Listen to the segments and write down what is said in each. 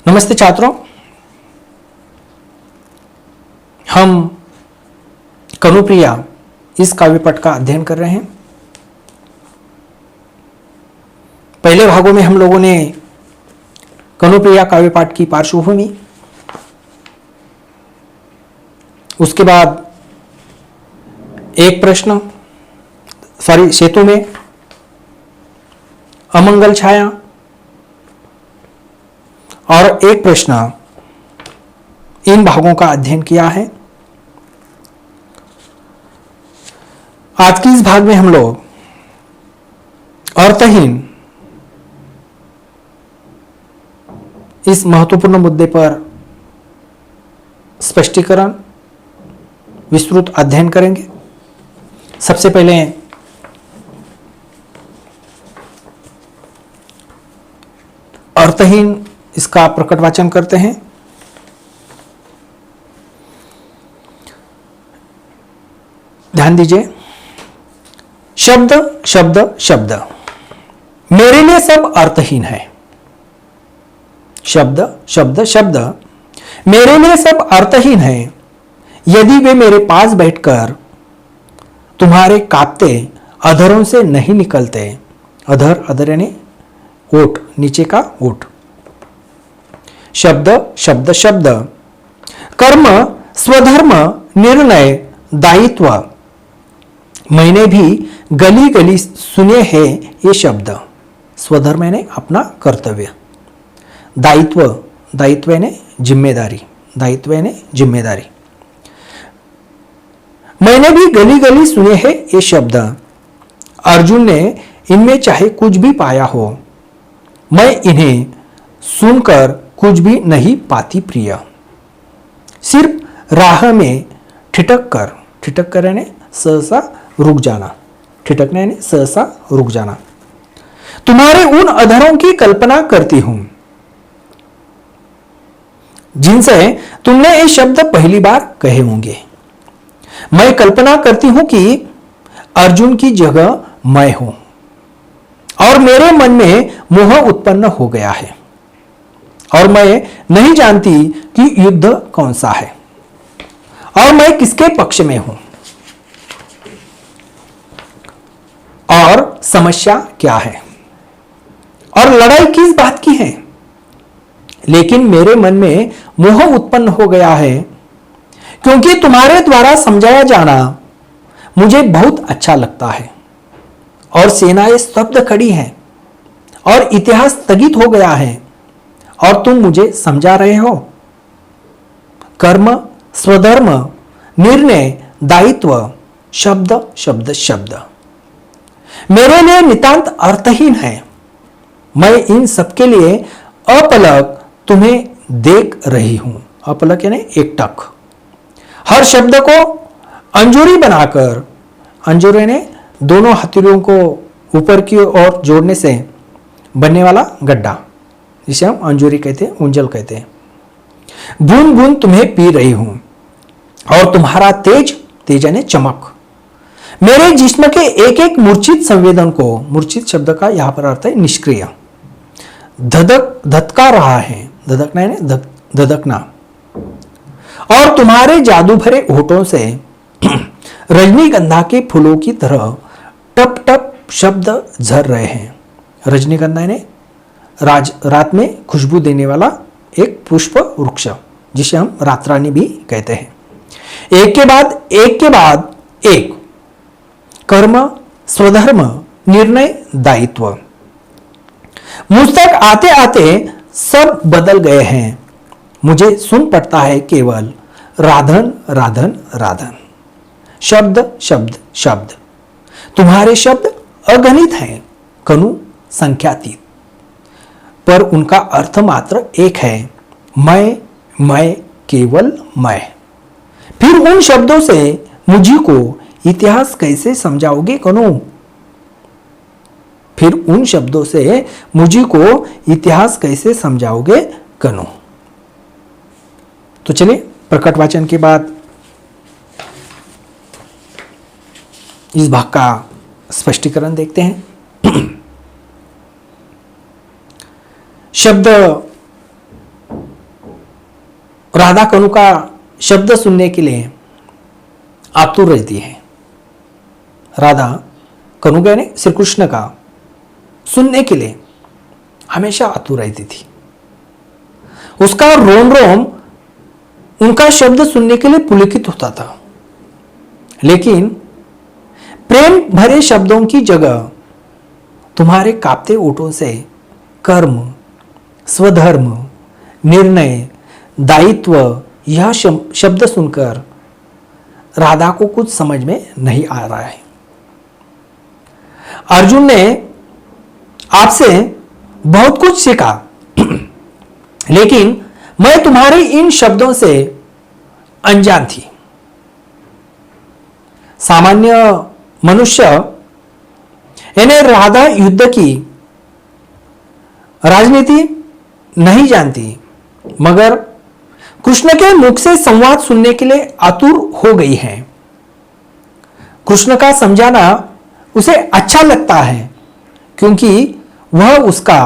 नमस्ते छात्रों, हम कनुप्रिया इस काव्य पाठ का अध्ययन कर रहे हैं। पहले भागों में हम लोगों ने कनुप्रिया काव्य पाठ की पार्श्वभूमि, उसके बाद एक प्रश्न सेतु में अमंगल छाया और एक प्रश्न, इन भागों का अध्ययन किया है। आज की इस भाग में हम लोग अर्थहीन इस महत्वपूर्ण मुद्दे पर स्पष्टीकरण, विस्तृत अध्ययन करेंगे। सबसे पहले अर्थहीन इसका प्रकट वाचन करते हैं। ध्यान दीजिए, शब्द शब्द शब्द मेरे लिए सब अर्थहीन है। शब्द शब्द शब्द मेरे लिए सब अर्थहीन है। यदि वे मेरे पास बैठकर तुम्हारे कांपते अधरों से नहीं निकलते। अधर अधर यानी ओठ, नीचे का ओठ। शब्द शब्द शब्द कर्म स्वधर्म निर्णय दायित्व मैंने भी गली गली सुने हैं ये शब्द। स्वधर्म यानी अपना कर्तव्य, दायित्व दायित्व यानी जिम्मेदारी, दायित्व यानी जिम्मेदारी। मैंने भी गली गली सुने हैं ये शब्द। अर्जुन ने इनमें चाहे कुछ भी पाया हो, मैं इन्हें सुनकर कुछ भी नहीं पाती प्रिय। सिर्फ राह में ठिठक कर यानी सहसा रुक जाना, ठिठकना यानी सहसा रुक जाना। तुम्हारे उन अधरों की कल्पना करती हूं जिनसे तुमने ये शब्द पहली बार कहे होंगे। मैं कल्पना करती हूं कि अर्जुन की जगह मैं हूं और मेरे मन में मोह उत्पन्न हो गया है और मैं नहीं जानती कि युद्ध कौन सा है और मैं किसके पक्ष में हूं और समस्या क्या है और लड़ाई किस बात की है। लेकिन मेरे मन में मोह उत्पन्न हो गया है क्योंकि तुम्हारे द्वारा समझाया जाना मुझे बहुत अच्छा लगता है और सेनाएं स्तब्ध खड़ी हैं और इतिहास स्थगित हो गया है और तुम मुझे समझा रहे हो। कर्म स्वधर्म निर्णय दायित्व शब्द शब्द शब्द मेरे लिए नितांत अर्थहीन है। मैं इन सबके लिए अपलक तुम्हें देख रही हूं। अपलक यानी एकटक। हर शब्द को अंजूरी बनाकर, अंजूरी यानी दोनों हथेलियों को ऊपर की ओर जोड़ने से बनने वाला गड्ढा, जिसे हम अंजूरी कहते हैं, उंजल कहते हैं। बूंद बूंद तुम्हें पी रही हूं और तुम्हारा तेज, तेज यानी चमक, मेरे जिस्म के एक एक मूर्छित संवेदन को, मूर्छित शब्द का यहां पर अर्थ है निष्क्रिय, धधका रहा है। धधकना यानी धधकना। और तुम्हारे जादू भरे होठों से रजनीगंधा के फूलों की तरह टप टप शब्द झर रहे हैं। रजनीगंधा यानी रात में खुशबू देने वाला एक पुष्प वृक्ष, जिसे हम रातरानी भी कहते हैं। एक के बाद एक कर्म स्वधर्म निर्णय दायित्व मुझ तक आते आते सब बदल गए हैं। मुझे सुन पड़ता है केवल राधन राधन राधन। शब्द शब्द शब्द तुम्हारे शब्द अगणित हैं, कनु संख्यातीत, पर उनका अर्थ मात्र एक है, मैं केवल मैं। फिर उन शब्दों से मुझी को इतिहास कैसे समझाओगे कनु। फिर उन शब्दों से मुझी को इतिहास कैसे समझाओगे कनु। तो चलिए प्रकट वाचन के बाद इस भाग का स्पष्टीकरण देखते हैं। शब्द राधा कनु का शब्द सुनने के लिए आतुर रहती है। राधा कनु यानी श्री कृष्ण का सुनने के लिए हमेशा आतुर रहती थी। उसका रोम रोम उनका शब्द सुनने के लिए पुलकित होता था। लेकिन प्रेम भरे शब्दों की जगह तुम्हारे कांपते ओठों से कर्म, स्वधर्म, निर्णय, दायित्व यह शब्द सुनकर राधा को कुछ समझ में नहीं आ रहा है। अर्जुन ने आपसे बहुत कुछ सीखा, लेकिन मैं तुम्हारे इन शब्दों से अनजान थी। सामान्य मनुष्य यानी राधा युद्ध की राजनीति नहीं जानती, मगर कृष्ण के मुख से संवाद सुनने के लिए आतुर हो गई है। कृष्ण का समझाना उसे अच्छा लगता है क्योंकि वह उसका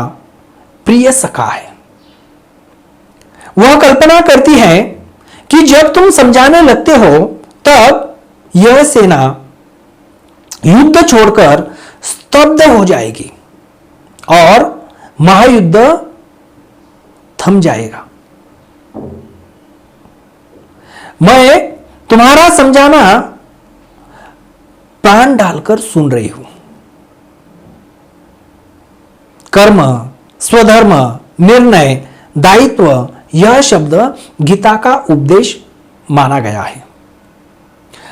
प्रिय सखा है। वह कल्पना करती है कि जब तुम समझाने लगते हो तब यह सेना युद्ध छोड़कर स्तब्ध हो जाएगी और महायुद्ध थम जाएगा। मैं तुम्हारा समझाना प्राण डालकर सुन रही हूं। कर्म, स्वधर्म, निर्णय, दायित्व यह शब्द गीता का उपदेश माना गया है।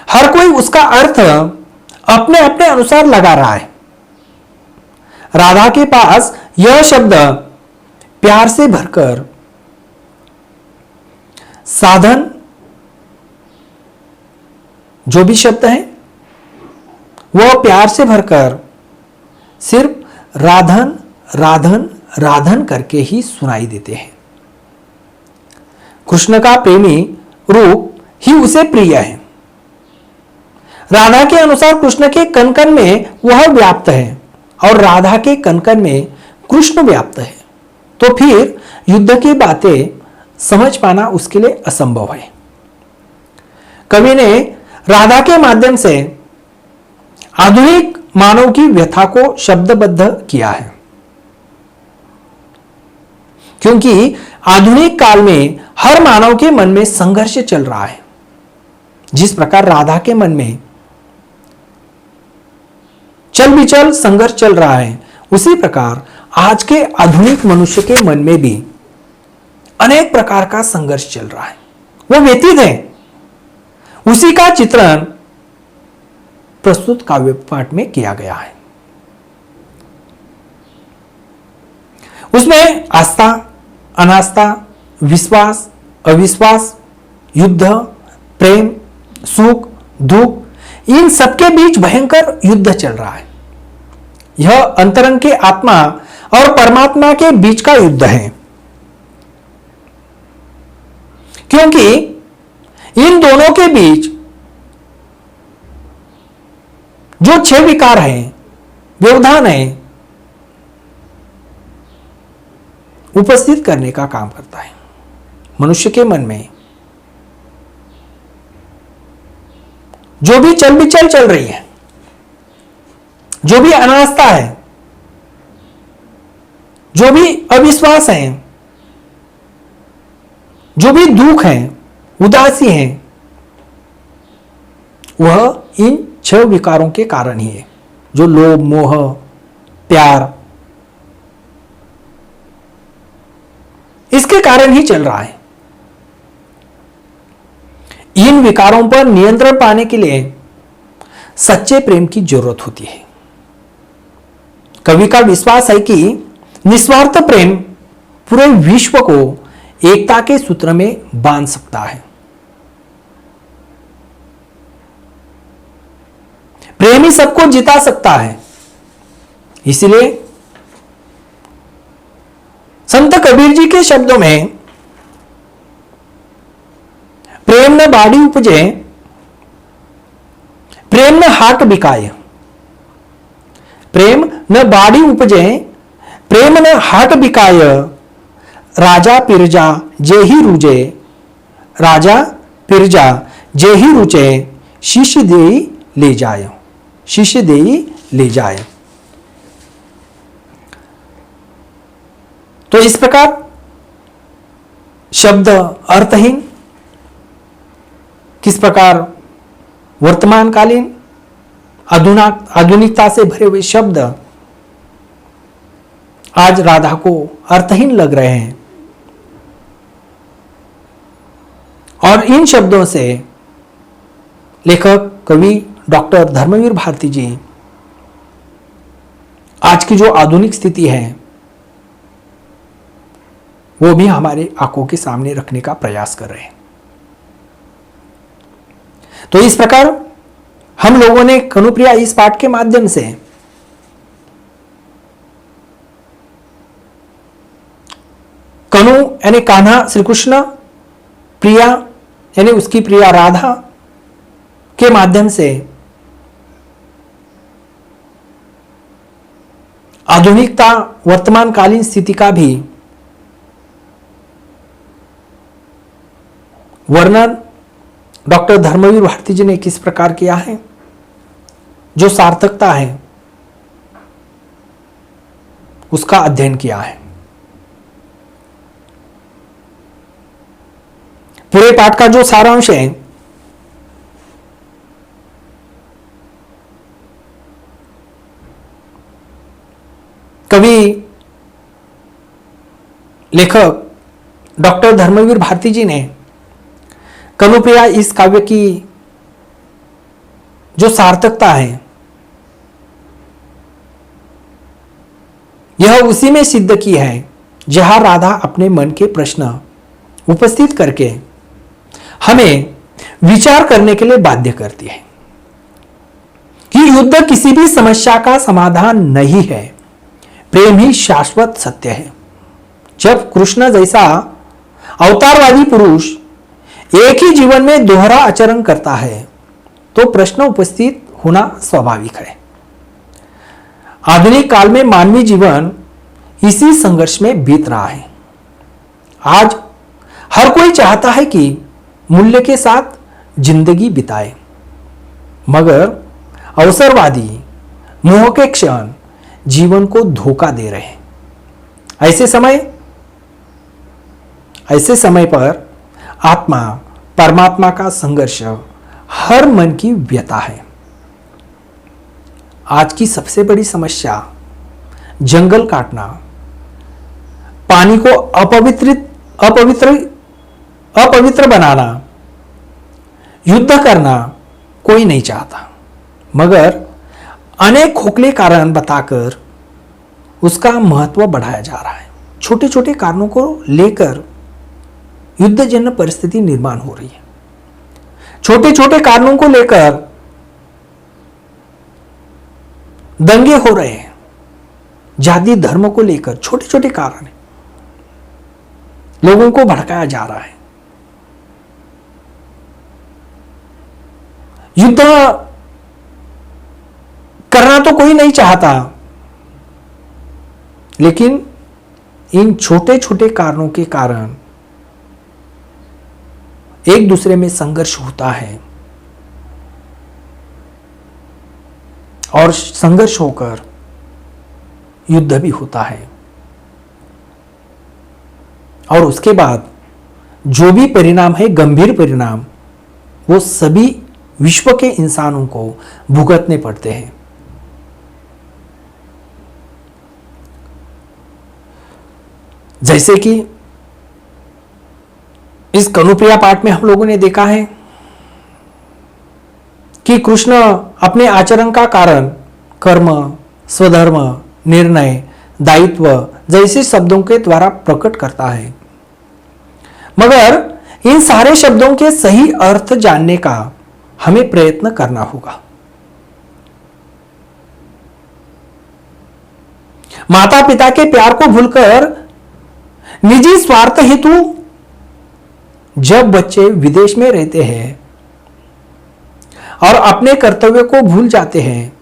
हर कोई उसका अर्थ अपने अपने अनुसार लगा रहा है। राधा के पास यह शब्द प्यार से भरकर साधन जो भी शब्द है वह प्यार से भरकर सिर्फ राधन राधन राधन करके ही सुनाई देते हैं। कृष्ण का प्रेमी रूप ही उसे प्रिय है। राधा के अनुसार कृष्ण के कनकन में वह व्याप्त है और राधा के कनकन में कृष्ण व्याप्त है, तो फिर युद्ध की बातें समझ पाना उसके लिए असंभव है। कवि ने राधा के माध्यम से आधुनिक मानव की व्यथा को शब्दबद्ध किया है, क्योंकि आधुनिक काल में हर मानव के मन में संघर्ष चल रहा है। जिस प्रकार राधा के मन में चल बिचल संघर्ष चल रहा है, उसी प्रकार आज के आधुनिक मनुष्य के मन में भी अनेक प्रकार का संघर्ष चल रहा है। वो व्यतीत है, उसी का चित्रण प्रस्तुत काव्य पाठ में किया गया है। उसमें आस्था, अनास्था, विश्वास, अविश्वास, युद्ध, प्रेम, सुख, दुख, इन सबके बीच भयंकर युद्ध चल रहा है। यह अंतरंग के आत्मा और परमात्मा के बीच का युद्ध है, क्योंकि इन दोनों के बीच जो 6 विकार हैं, व्यवधान है, उपस्थित करने का काम करता है। मनुष्य के मन में जो भी चल बिचल चल रही है, जो भी अनास्था है, जो भी अविश्वास है, जो भी दुख है, उदासी है, वह इन 6 विकारों के कारण ही है। जो लोभ, मोह, प्यार, इसके कारण ही चल रहा है। इन विकारों पर नियंत्रण पाने के लिए सच्चे प्रेम की जरूरत होती है। कवि का विश्वास है कि निस्वार्थ प्रेम पूरे विश्व को एकता के सूत्र में बांध सकता है। प्रेम ही सबको जिता सकता है। इसलिए संत कबीर जी के शब्दों में प्रेम न बाड़ी उपजे, प्रेम न हाट बिकाय। प्रेम न बाड़ी उपजे, प्रेम न हाट बिकाय। राजा पिरजा जे ही रूजे, राजा पिरजा जे ही रुचे शिष्य देई ले जाए, शिष्य देई ले जाए। तो इस प्रकार शब्द अर्थहीन, किस प्रकार वर्तमानकालीन आधुनिकता से भरे हुए शब्द आज राधा को अर्थहीन लग रहे हैं, और इन शब्दों से लेखक कवि डॉक्टर धर्मवीर भारती जी आज की जो आधुनिक स्थिति है वो भी हमारे आंखों के सामने रखने का प्रयास कर रहे हैं। तो इस प्रकार हम लोगों ने कनुप्रिया इस पाठ के माध्यम से कनु यानी कान्हा श्री कृष्ण, प्रिया यानी उसकी प्रिया राधा के माध्यम से आधुनिकता वर्तमानकालीन स्थिति का भी वर्णन डॉक्टर धर्मवीर भारती जी ने किस प्रकार किया है, जो सार्थकता है उसका अध्ययन किया है। पूरे पाठ का जो सारांश है कवि लेखक डॉक्टर धर्मवीर भारती जी ने कनुप्रिया इस काव्य की जो सार्थकता है यह उसी में सिद्ध की है जहां राधा अपने मन के प्रश्न उपस्थित करके हमें विचार करने के लिए बाध्य करती है कि युद्ध किसी भी समस्या का समाधान नहीं है, प्रेम ही शाश्वत सत्य है। जब कृष्ण जैसा अवतारवादी पुरुष एक ही जीवन में दोहरा आचरण करता है तो प्रश्न उपस्थित होना स्वाभाविक है। आधुनिक काल में मानवीय जीवन इसी संघर्ष में बीत रहा है। आज हर कोई चाहता है कि मूल्य के साथ जिंदगी बिताए, मगर अवसरवादी मोह के क्षण जीवन को धोखा दे रहे हैं। ऐसे समय पर आत्मा परमात्मा का संघर्ष हर मन की व्यथा है। आज की सबसे बड़ी समस्या जंगल काटना, पानी को अपवित्र बनाना, युद्ध करना कोई नहीं चाहता, मगर अनेक खोखले कारण बताकर उसका महत्व बढ़ाया जा रहा है। छोटे छोटे कारणों को लेकर युद्धजन्य परिस्थिति निर्माण हो रही है। छोटे छोटे कारणों को लेकर दंगे हो रहे हैं। जाति धर्म को लेकर छोटे छोटे कारण है, लोगों को भड़काया जा रहा है। युद्ध करना तो कोई नहीं चाहता, लेकिन इन छोटे छोटे कारणों के कारण एक दूसरे में संघर्ष होता है और संघर्ष होकर युद्ध भी होता है, और उसके बाद जो भी परिणाम है, गंभीर परिणाम, वो सभी विश्व के इंसानों को भुगतने पड़ते हैं। जैसे कि इस कनुप्रिया पाठ में हम लोगों ने देखा है कि कृष्ण अपने आचरण का कारण कर्म, स्वधर्म, निर्णय, दायित्व जैसे शब्दों के द्वारा प्रकट करता है, मगर इन सारे शब्दों के सही अर्थ जानने का हमें प्रयत्न करना होगा। माता पिता के प्यार को भूलकर निजी स्वार्थ हेतु जब बच्चे विदेश में रहते हैं और अपने कर्तव्य को भूल जाते हैं,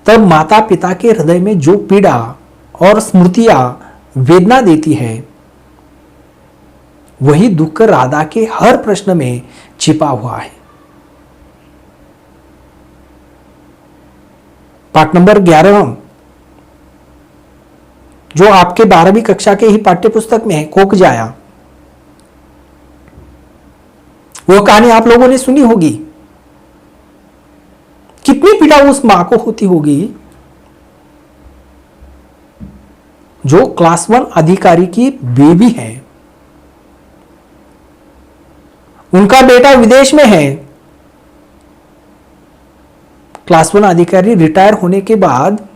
तब माता पिता के हृदय में जो पीड़ा और स्मृतियां वेदना देती है वही दुख राधा के हर प्रश्न में छिपा हुआ है। पाठ नंबर 11 जो आपके 12वीं कक्षा के ही पाठ्य पुस्तक में है, कोक जाया, वो कहानी आप लोगों ने सुनी होगी। कितनी पीड़ा उस मां को होती होगी जो क्लास 1 अधिकारी की बेबी है, उनका बेटा विदेश में है। क्लास 1 अधिकारी रिटायर होने के बाद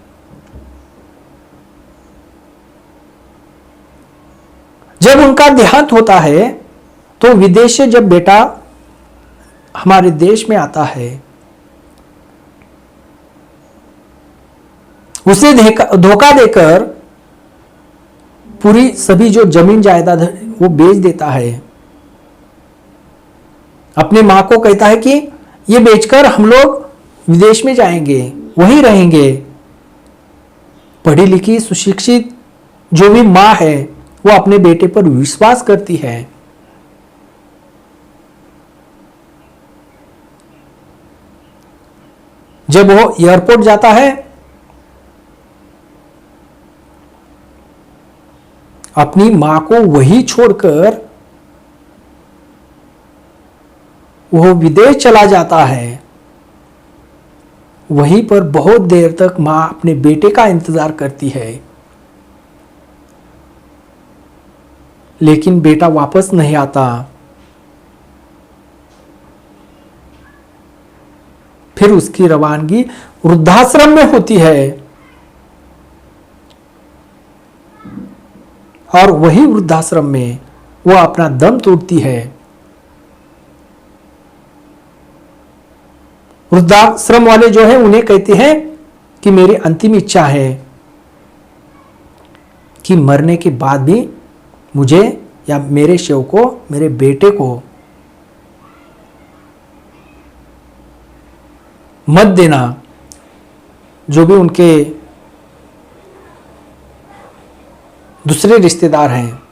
जब उनका देहांत होता है तो विदेश से जब बेटा हमारे देश में आता है, उसे धोखा देकर पूरी सभी जो जमीन जायदाद वो बेच देता है। अपनी मां को कहता है कि ये बेचकर हम लोग विदेश में जाएंगे, वहीं रहेंगे। पढ़ी लिखी सुशिक्षित जो भी मां है वो अपने बेटे पर विश्वास करती है। जब वो एयरपोर्ट जाता है, अपनी मां को वही छोड़कर वो विदेश चला जाता है। वहीं पर बहुत देर तक मां अपने बेटे का इंतजार करती है, लेकिन बेटा वापस नहीं आता। फिर उसकी रवानगी वृद्धाश्रम में होती है और वही वृद्धाश्रम में वो अपना दम तोड़ती है। वृद्धाश्रम वाले जो है उन्हें कहते हैं कि मेरी अंतिम इच्छा है कि मरने के बाद भी मुझे या मेरे शव को, मेरे बेटे को मत देना। जो भी उनके दूसरे रिश्तेदार हैं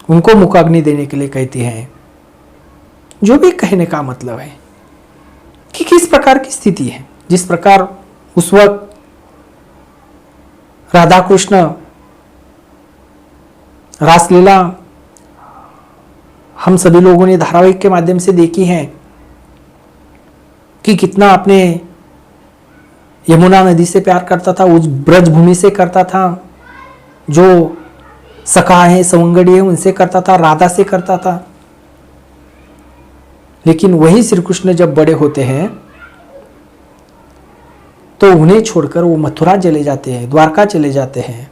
उनको मुखाग्नि देने के लिए कहती हैं। जो भी कहने का मतलब है कि किस प्रकार की स्थिति है। जिस प्रकार उस वक्त राधा कृष्ण रासलीला हम सभी लोगों ने धारावाहिक के माध्यम से देखी है कि कितना अपने यमुना नदी से प्यार करता था, उस ब्रज भूमि से करता था, जो सखा है सवंगड़ी है उनसे करता था, राधा से करता था। लेकिन वही श्री कृष्ण जब बड़े होते हैं तो उन्हें छोड़कर वो मथुरा चले जाते हैं, द्वारका चले जाते हैं,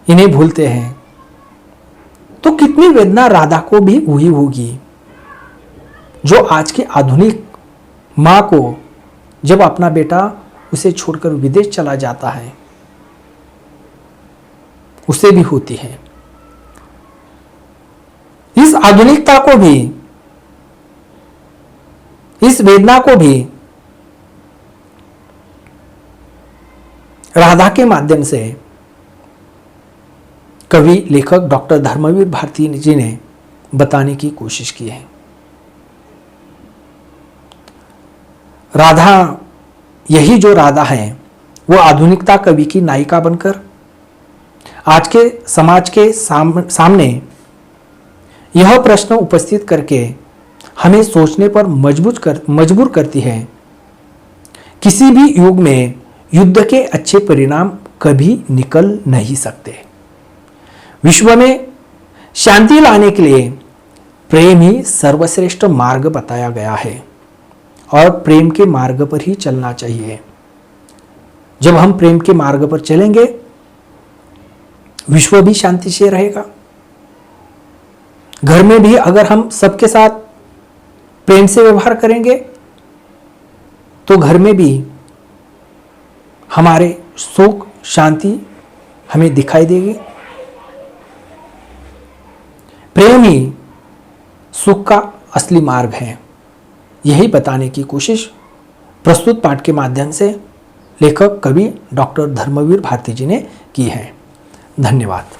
इन्हें भूलते हैं। तो कितनी वेदना राधा को भी हुई होगी, जो आज की आधुनिक मां को जब अपना बेटा उसे छोड़कर विदेश चला जाता है उसे भी होती है। इस आधुनिकता को भी, इस वेदना को भी राधा के माध्यम से कवि लेखक डॉक्टर धर्मवीर भारती जी ने बताने की कोशिश की है। राधा, यही जो राधा है वो आधुनिकता कवि की नायिका बनकर आज के समाज के सामने यह प्रश्न उपस्थित करके हमें सोचने पर मजबूर करती है। किसी भी युग में युद्ध के अच्छे परिणाम कभी निकल नहीं सकते। विश्व में शांति लाने के लिए प्रेम ही सर्वश्रेष्ठ मार्ग बताया गया है और प्रेम के मार्ग पर ही चलना चाहिए। जब हम प्रेम के मार्ग पर चलेंगे विश्व भी शांति से रहेगा। घर में भी अगर हम सबके साथ प्रेम से व्यवहार करेंगे तो घर में भी हमारे सुख शांति हमें दिखाई देगी। प्रेम ही सुख का असली मार्ग है, यही बताने की कोशिश प्रस्तुत पाठ के माध्यम से लेखक कवि डॉक्टर धर्मवीर भारती जी ने की है। धन्यवाद।